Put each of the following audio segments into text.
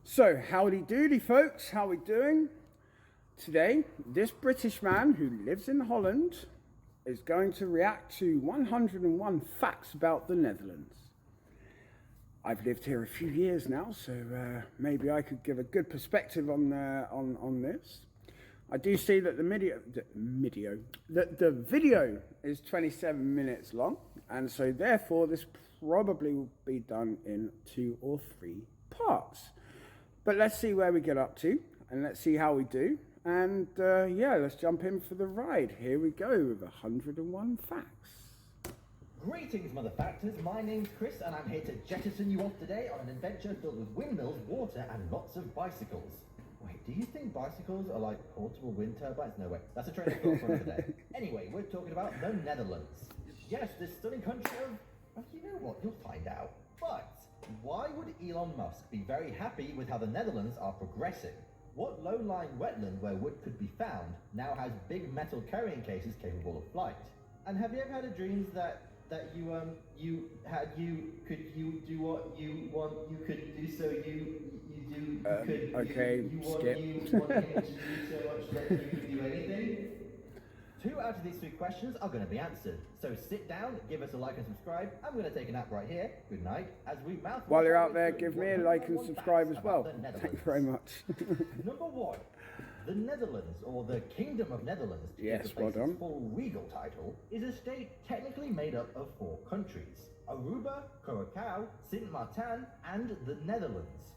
So, howdy doody, folks. How we doing? Today, this British man who lives in Holland is going to react to 101 facts about the Netherlands. I've lived here a few years now, so maybe I could give a good perspective on this. I do see that the video is 27 minutes long, and so therefore this probably will be done in 2 or 3 parts. But let's see where we get up to, and let's see how we do. And yeah, let's jump in for the ride. Here we go with 101 facts. Greetings, Mother Factors. My name's Chris, and I'm here to jettison you off today on an adventure filled with windmills, water, and lots of bicycles. Wait, do you think bicycles are like portable wind turbines? No way, that's a train of thought for another day. Anyway, we're talking about the Netherlands. Yes, this stunning country of... Well, you know what, you'll find out. But why would Elon Musk be very happy with how the Netherlands are progressing? What low-lying wetland where wood could be found now has big metal carrying cases capable of flight? And have you ever had a dreams that you could do what you want, you could do so you want him to do so much that you could do anything? 2 out of these 3 questions are going to be answered. So sit down, give us a like and subscribe. I'm going to take a nap right here. Good night. As we mouth. While you're out there, give me a like and subscribe as well. Thank you very much. Number 1. The Netherlands, or the Kingdom of Netherlands, to yes, give the well place's done. full regal title, is a state technically made up of 4 countries: Aruba, Curaçao, Sint Maarten, and the Netherlands.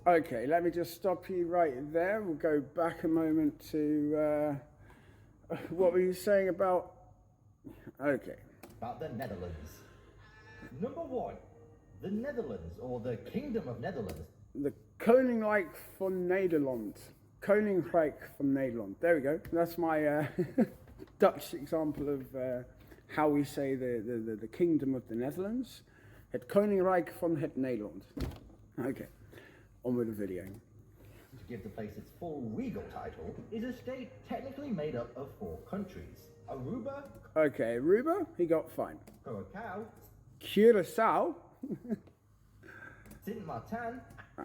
Okay, let me just stop you right there. We'll go back a moment to what were you saying about? Okay. About the Netherlands. Number 1. The Netherlands, or the Kingdom of Netherlands. The Koninkrijk van Nederland. Koninkrijk van Nederland. There we go. That's my Dutch example of how we say the Kingdom of the Netherlands. Het Koninkrijk van het Nederland. Okay, on with the video. To give the place its full regal title, is a state technically made up of 4 countries: Aruba. Okay, Aruba, he got fine. Curaçao. Curaçao. Sint Maarten.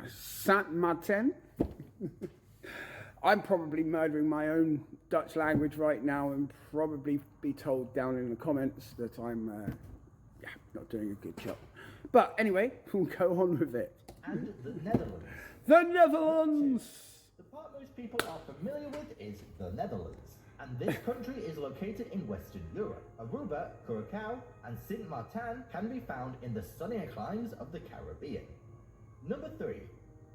Saint Martin. I'm probably murdering my own Dutch language right now and probably be told down in the comments that I'm not doing a good job. But anyway, we'll go on with it. And the Netherlands. The Netherlands! The part most people are familiar with is the Netherlands. And this country is located in Western Europe. Aruba, Curaçao, and Sint Maarten can be found in the sunnier climes of the Caribbean. Number 3.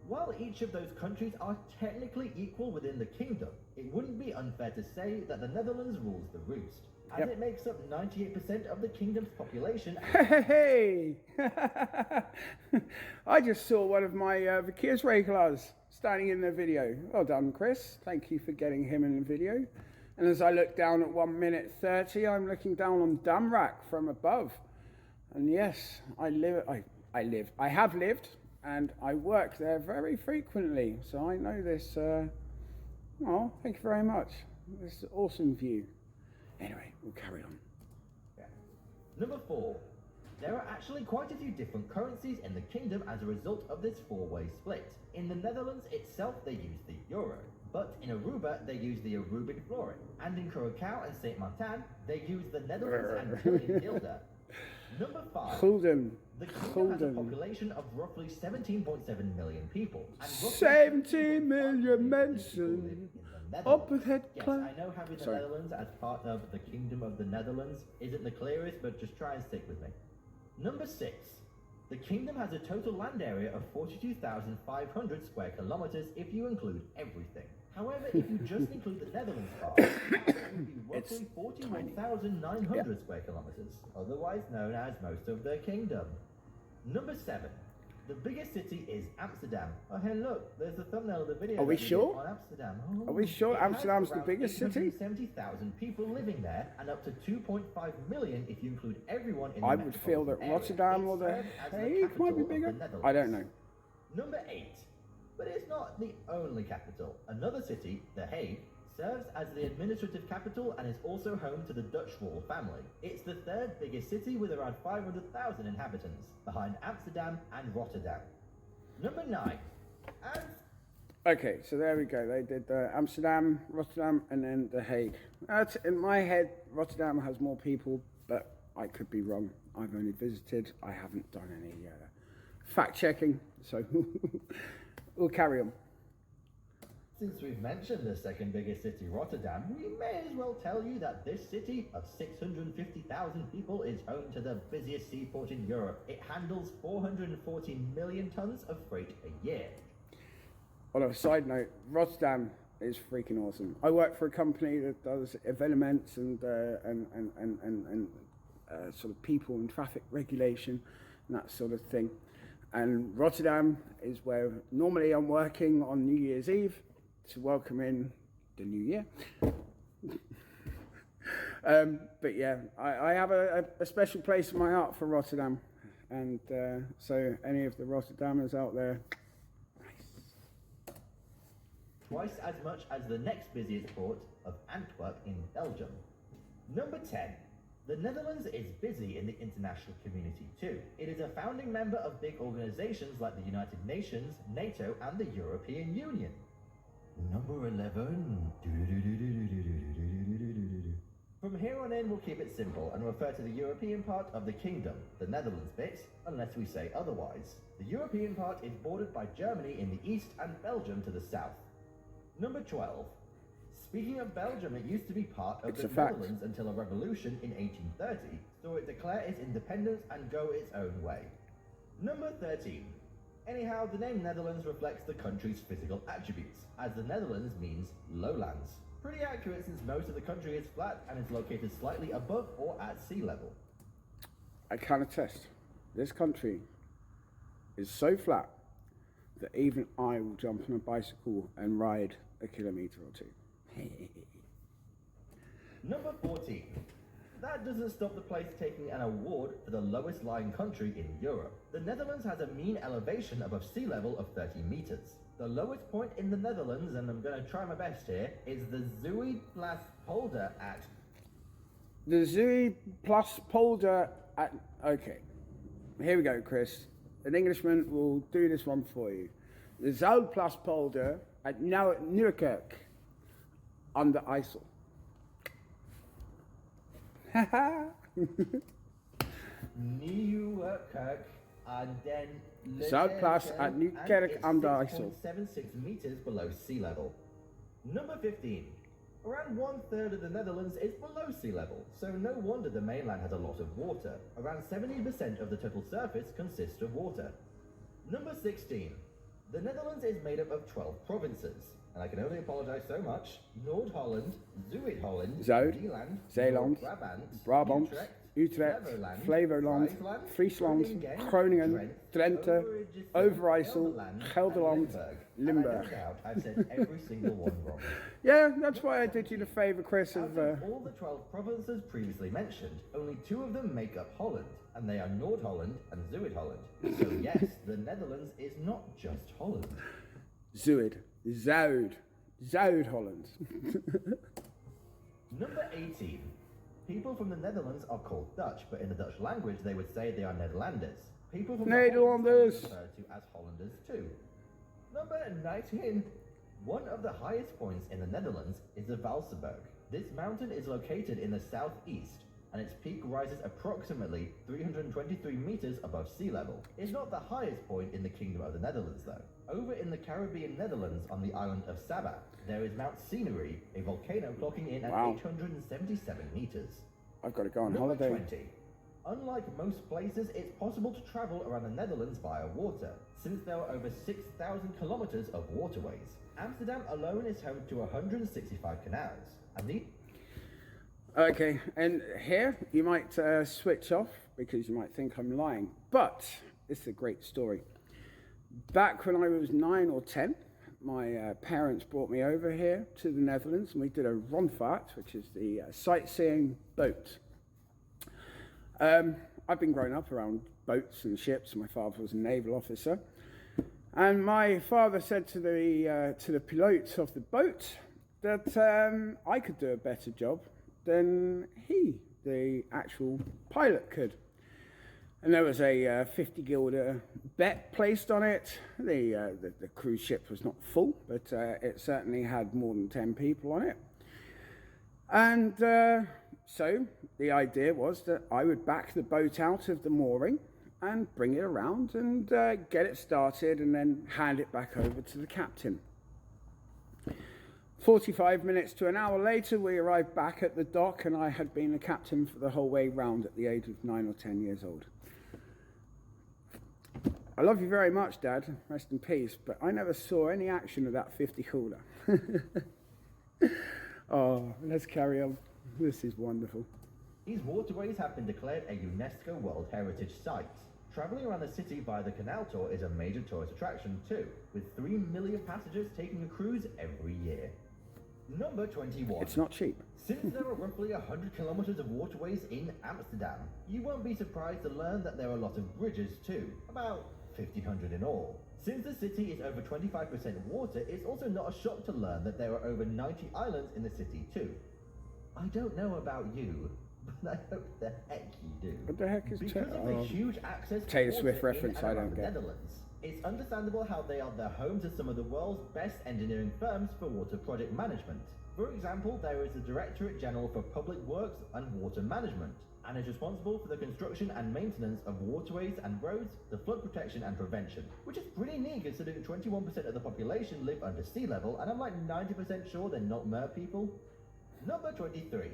While each of those countries are technically equal within the kingdom, it wouldn't be unfair to say that the Netherlands rules the roost, as it makes up 98% of the kingdom's population. Hey! I just saw one of my verkeersregelaars standing in the video. Well done, Chris. Thank you for getting him in the video. And as I look down at 1 minute 30, I'm looking down on Damrak from above. And yes, I have lived. And I work there very frequently, so I know this. Oh, thank you very much. This awesome view. Anyway, we'll carry on. Yeah. Number 4. There are actually quite a few different currencies in the kingdom as a result of this 4-way split. In the Netherlands itself, they use the euro, but in Aruba, they use the Aruban florin, and in Curaçao and Sint Maarten, they use the Netherlands Antillian guilder. Number 5. Gulden. The kingdom has a population of roughly 17.7 million people. And 17 million mensen op het Yes, I know having the Netherlands as part of the Kingdom of the Netherlands isn't the clearest, but just try and stick with me. Number 6. The kingdom has a total land area of 42,500 square kilometers if you include everything. However, if you just include the Netherlands part, it would be roughly 41,900 square kilometers, otherwise known as most of the kingdom. Number 7. The biggest city is Amsterdam. Oh, hey, look, there's the thumbnail of the video. Are we sure? On Amsterdam. Oh, Are we sure Amsterdam's the biggest city? 70,000 people living there, and up to 2.5 million if you include everyone in the I would feel that Rotterdam or The Hague might be bigger. I don't know. Number 8. But it's not the only capital. Another city, The Hague, serves as the administrative capital and is also home to the Dutch royal family. It's the 3rd biggest city with around 500,000 inhabitants, behind Amsterdam and Rotterdam. Number 9. And Okay, so there we go. They did Amsterdam, Rotterdam, and then The Hague. That's, in my head, Rotterdam has more people, but I could be wrong. I've only visited. I haven't done any fact checking, so we'll carry on. Since we've mentioned the second biggest city, Rotterdam, we may as well tell you that this city of 650,000 people is home to the busiest seaport in Europe. It handles 440 million tons of freight a year. On a side note, Rotterdam is freaking awesome. I work for a company that does events and sort of people and traffic regulation and that sort of thing. And Rotterdam is where normally I'm working on New Year's Eve to welcome in the new year. But yeah, I have a special place in my heart for Rotterdam. And so any of the Rotterdammers out there, twice as much as the next busiest port of Antwerp in Belgium. Number 10. The Netherlands is busy in the international community too. It is a founding member of big organizations like the United Nations, NATO, and the European Union. Number 11. From here on in, we'll keep it simple and refer to the European part of the kingdom, the Netherlands bit, unless we say otherwise. The European part is bordered by Germany in the east and Belgium to the south. Number 12. Speaking of Belgium, it used to be part of the Netherlands until a revolution in 1830 saw it declare its independence and go its own way. Number 13. Anyhow, the name Netherlands reflects the country's physical attributes, as the Netherlands means lowlands. Pretty accurate since most of the country is flat and is located slightly above or at sea level. I can attest, this country is so flat that even I will jump on a bicycle and ride a kilometre or two. Number 14. That doesn't stop the place taking an award for the lowest lying country in Europe. The Netherlands has a mean elevation above sea level of 30 meters. The lowest point in the Netherlands, and I'm going to try my best here, is the Zuidplaspolder at... The Zuidplaspolder at... Okay, here we go, Chris. An Englishman will do this one for you. The Zuidplaspolder at Nieuwerkerk on the IJssel. Nieuwerkerk and then Zuidplas at Nieuwerkerk aan de IJssel. 76 meters below sea level. Number 15. Around 1/3 of the Netherlands is below sea level, so no wonder the mainland has a lot of water. Around 70% of the total surface consists of water. Number 16. The Netherlands is made up of 12 provinces, and I can only apologize so much. Noord-Holland, Zuid-Holland, Zuid, Zeeland, Brabant, Brabant, Utrecht, Flevoland, Friesland, Groningen, Drenthe, Overijssel, Gelderland, Limburg. I've said every single one wrong. Yeah, that's why I did you the favour, Chris, Out of... of all the 12 provinces previously mentioned, only 2 of them make up Holland, and they are Noord-Holland and Zuid-Holland. So yes, the Netherlands is not just Holland. Zuid-Holland. Number 18. People from the Netherlands are called Dutch, but in the Dutch language they would say they are Nederlanders. People from the Nederlanders are referred to as Hollanders too. Number 19. One of the highest points in the Netherlands is the Valsenberg. This mountain is located in the southeast, and its peak rises approximately 323 meters above sea level. It's not the highest point in the Kingdom of the Netherlands though. Over in the Caribbean Netherlands on the island of Saba, there is Mount Scenery, a volcano clocking in at 877 meters. I've got to go on Number holiday. 20. Unlike most places, it's possible to travel around the Netherlands via water, since there are over 6,000 kilometers of waterways. Amsterdam alone is home to 165 canals. And the... Okay, and here you might switch off because you might think I'm lying, but it's a great story. Back when I was 9 or 10, my parents brought me over here to the Netherlands and we did a rondvaart, which is the sightseeing boat. I've been growing up around boats and ships. My father was a naval officer. And my father said to the pilot of the boat that I could do a better job than he, the actual pilot, could. And there was a 50 guilder bet placed on it. The cruise ship was not full, but it certainly had more than 10 people on it. And so the idea was that I would back the boat out of the mooring and bring it around and get it started and then hand it back over to the captain. 45 minutes to an hour later, we arrived back at the dock, and I had been the captain for the whole way round at the age of 9 or 10 years old. I love you very much, Dad, rest in peace, but I never saw any action of that 50 cooler. Oh, let's carry on. This is wonderful. These waterways have been declared a UNESCO World Heritage Site. Travelling around the city via the canal tour is a major tourist attraction too, with 3 million passengers taking a cruise every year. Number 21. It's not cheap. Since there are roughly 100 kilometers of waterways in Amsterdam, you won't be surprised to learn that there are a lot of bridges too, about 1,500 in all. Since the city is over 25% water, it's also not a shock to learn that there are over 90 islands in the city too. I don't know about you, but I hope the heck you do. What the heck is Because of the huge access to Taylor water Swift reference in and I around don't the get. Netherlands, it's understandable how they are the home to some of the world's best engineering firms for water project management. For example, there is the Directorate General for Public Works and Water Management, and is responsible for the construction and maintenance of waterways and roads, the flood protection and prevention, which is pretty neat considering 21% of the population live under sea level, and I'm like 90% sure they're not mer people. Number 23.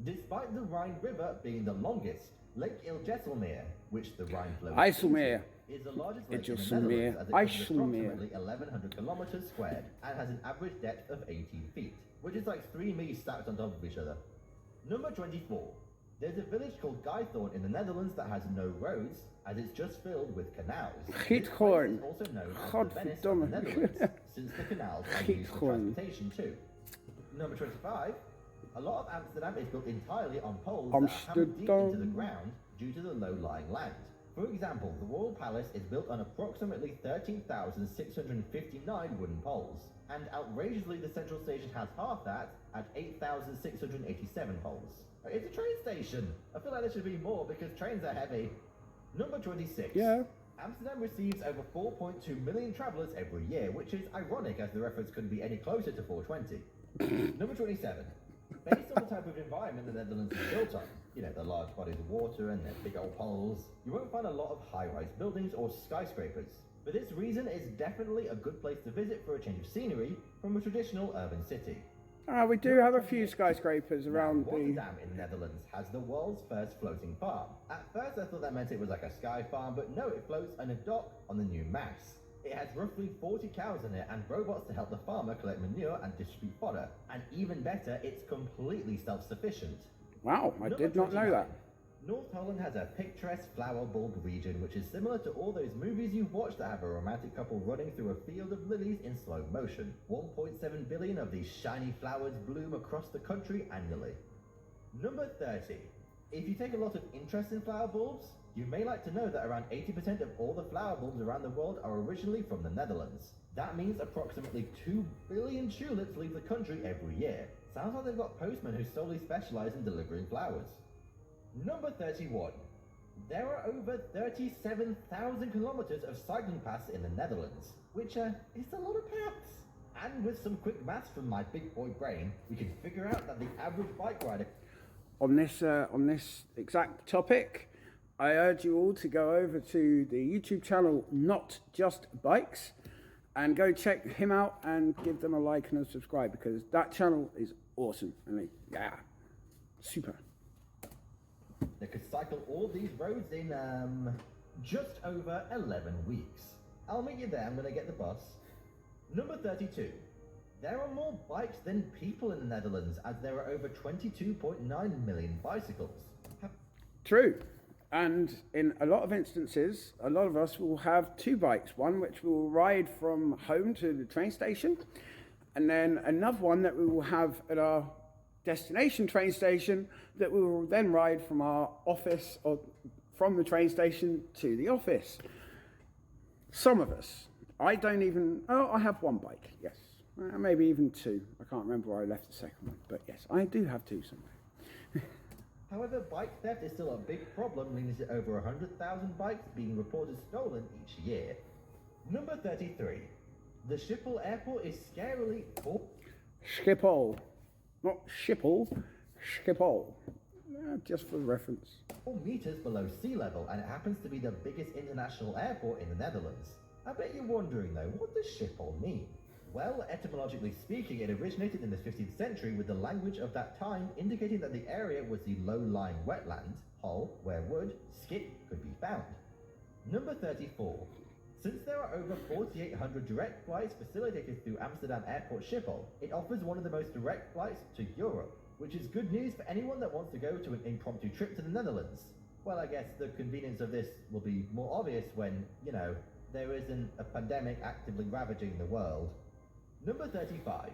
Despite the Rhine River being the longest, Lake Iljesselmeer, which the Rhine flows IJsselmeer. into, is the largest lake in the IJsselmeer. Netherlands, as it covers IJsselmeer. approximately 1,100 kilometers squared and has an average depth of 18 feet, which is like 3 me stacked on top of each other. Number 24. There's a village called Guythorn in the Netherlands that has no roads, as it's just filled with canals. This place Giethoorn. is also known as the Venice of the Godverdomme. Netherlands, since the canals are used for Giethoorn. transportation too. Number 25. A lot of Amsterdam is built entirely on poles that are hammered deep into the Amsterdam. ground due to the low-lying land. For example, the Royal Palace is built on approximately 13,659 wooden poles, and outrageously the Central Station has half that at 8,687 poles. It's a train station! I feel like there should be more because trains are heavy. Number 26. Yeah. Amsterdam receives over 4.2 million travellers every year, which is ironic as the reference couldn't be any closer to 420. Number 27. Based on the type of environment the Netherlands is built on, you know, the large bodies of water and their big old poles, you won't find a lot of high-rise buildings or skyscrapers. For this reason, it's definitely a good place to visit for a change of scenery from a traditional urban city. We do have a few skyscrapers around the... Rotterdam in the Netherlands has the world's first floating farm. At first I thought that meant it was like a sky farm, but no, it floats on a dock on the new Maas. It has roughly 40 cows in it and robots to help the farmer collect manure and distribute fodder. And even better, it's completely self-sufficient. Wow, I Number did not know 29. that. North Holland has a picturesque flower bulb region, which is similar to all those movies you've watched that have a romantic couple running through a field of lilies in slow motion. 1.7 billion of these shiny flowers bloom across the country annually. Number 30. If you take a lot of interest in flower bulbs, you may like to know that around 80% of all the flower bulbs around the world are originally from the Netherlands. That means approximately 2 billion tulips leave the country every year. Sounds like they've got postmen who solely specialize in delivering flowers. Number 31. There are over 37,000 kilometers of cycling paths in the Netherlands, which is a lot of paths. And with some quick maths from my big boy brain, we can figure out that the average bike rider... On this exact topic, I urge you all to go over to the YouTube channel Not Just Bikes and go check him out and give them a like and a subscribe, because that channel is awesome. Yeah, super. They could cycle all these roads in just over 11 weeks. I'll meet you there, I'm gonna get the bus. Number 32. There are more bikes than people in the Netherlands, as there are over 22.9 million bicycles. True. And in a lot of instances, a lot of us will have two bikes. One which we will ride from home to the train station, and then another one that we will have at our destination train station that we will then ride from our office or from the train station to the office. Some of us. I have one bike, yes. Maybe even two. I can't remember where I left the second one, but yes, I do have two somewhere. However, bike theft is still a big problem, leading to over 100,000 bikes being reported stolen each year. Number 33. The Schiphol Airport is scarily Schiphol. Not Schiphol. Schiphol. Just for reference. 4 meters below sea level, and it happens to be the biggest international airport in the Netherlands. I bet you're wondering though, what does Schiphol mean? Well, etymologically speaking, it originated in the 15th century with the language of that time indicating that the area was the low-lying wetlands, hol, where wood, skip could be found. Number 34. Since there are over 4,800 direct flights facilitated through Amsterdam Airport Schiphol, it offers one of the most direct flights to Europe, which is good news for anyone that wants to go to an impromptu trip to the Netherlands. Well, I guess the convenience of this will be more obvious when, there isn't a pandemic actively ravaging the world. Number 35.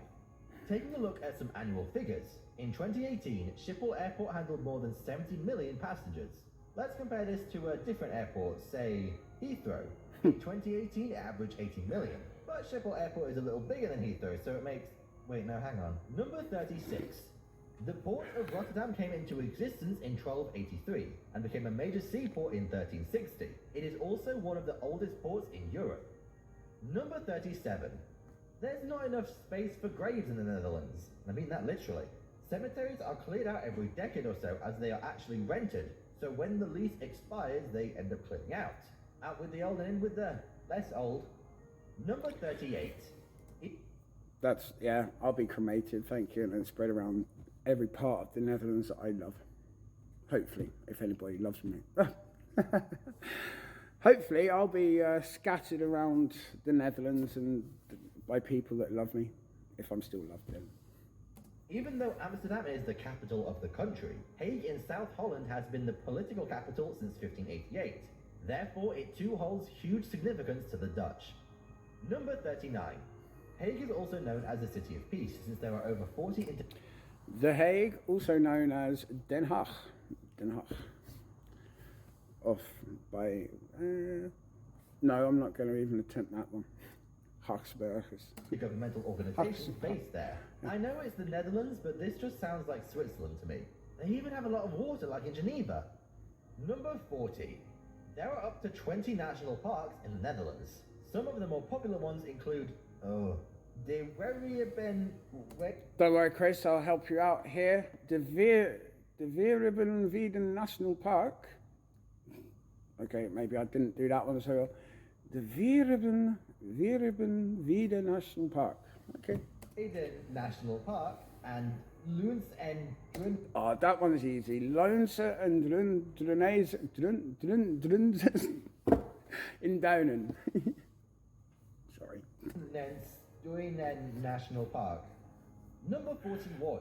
Taking a look at some annual figures. In 2018, Schiphol Airport handled more than 70 million passengers. Let's compare this to a different airport, say Heathrow. In 2018, it averaged 80 million. But Schiphol Airport is a little bigger than Heathrow, so it makes... Wait, no, hang on. Number 36. The port of Rotterdam came into existence in 1283 and became a major seaport in 1360. It is also one of the oldest ports in Europe. Number 37. There's not enough space for graves in the Netherlands. I mean that literally. Cemeteries are cleared out every decade or so as they are actually rented, so when the lease expires, they end up clearing out. Out with the old and in with the less old. Number 38. I'll be cremated, thank you, and then spread around every part of the Netherlands that I love. Hopefully, if anybody loves me. Hopefully, I'll be scattered around the Netherlands and by people that love me, if I'm still loved then. Even though Amsterdam is the capital of the country, Hague in South Holland has been the political capital since 1588. Therefore, it too holds huge significance to the Dutch. Number 39. Hague is also known as the City of Peace, since there are over 40 The Hague, also known as Den Haag. Den Haag. Off by... no, I'm not going to even attempt that one. Haaksbergers. Governmental organizations based there. I know it's the Netherlands, but this just sounds like Switzerland to me. They even have a lot of water, like in Geneva. Number 40. There are up to 20 national parks in the Netherlands. Some of the more popular ones include, De Werribben... Don't worry, Chris, I'll help you out here. De Weeribbenwieden National Park. Okay, maybe I didn't do that one so well. De Weeribbenwieden National Park. Okay. Eden National Park and Loons and Drun... Oh, that one's easy. Loense and Drunes in Downen. Sorry. Nensduinen National Park. Number 41.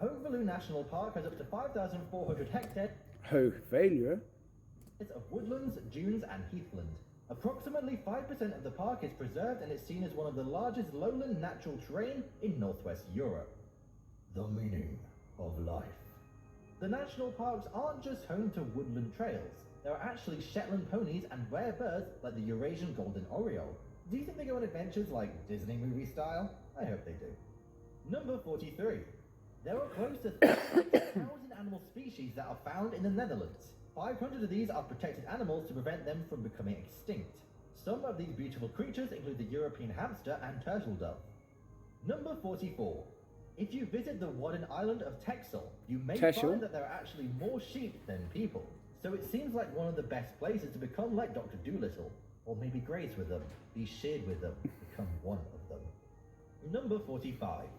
Hoogvelu National Park has up to 5,400 hectares Hoogvelu of woodlands, dunes and heathland. Approximately 5% of the park is preserved and is seen as one of the largest lowland natural terrain in northwest Europe. The meaning of life. The national parks aren't just home to woodland trails. There are actually Shetland ponies and rare birds like the Eurasian golden oriole. Do you think they go on adventures like Disney movie style? I hope they do. Number 43. There are close to 36,000 animal species that are found in the Netherlands. 500 of these are protected animals to prevent them from becoming extinct. Some of these beautiful creatures include the European hamster and turtle dove. Number 44. If you visit the Wadden island of Texel, you may find that there are actually more sheep than people. So it seems like one of the best places to become like Dr. Dolittle. Or maybe graze with them, be shared with them, become one of them. Number 45.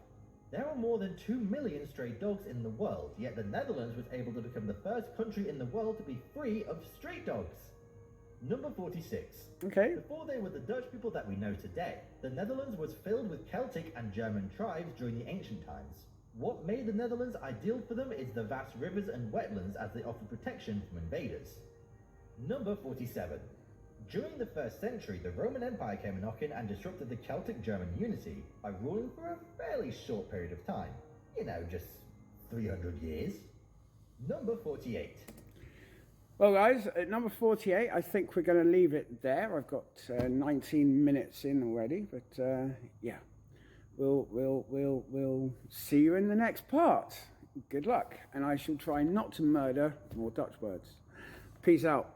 There are more than 2 million stray dogs in the world, yet the Netherlands was able to become the first country in the world to be free of street dogs. Number 46. Okay. Before they were the Dutch people that we know today, the Netherlands was filled with Celtic and German tribes during the ancient times. What made the Netherlands ideal for them is the vast rivers and wetlands as they offer protection from invaders. Number 47. During the 1st century, the Roman Empire came knocking and disrupted the Celtic-German unity by ruling for a fairly short period of time. Just 300 years. Number 48. Well, guys, at number 48, I think we're going to leave it there. I've got 19 minutes in already, but yeah, we'll see you in the next part. good luck, and I shall try not to murder more Dutch birds. Peace out.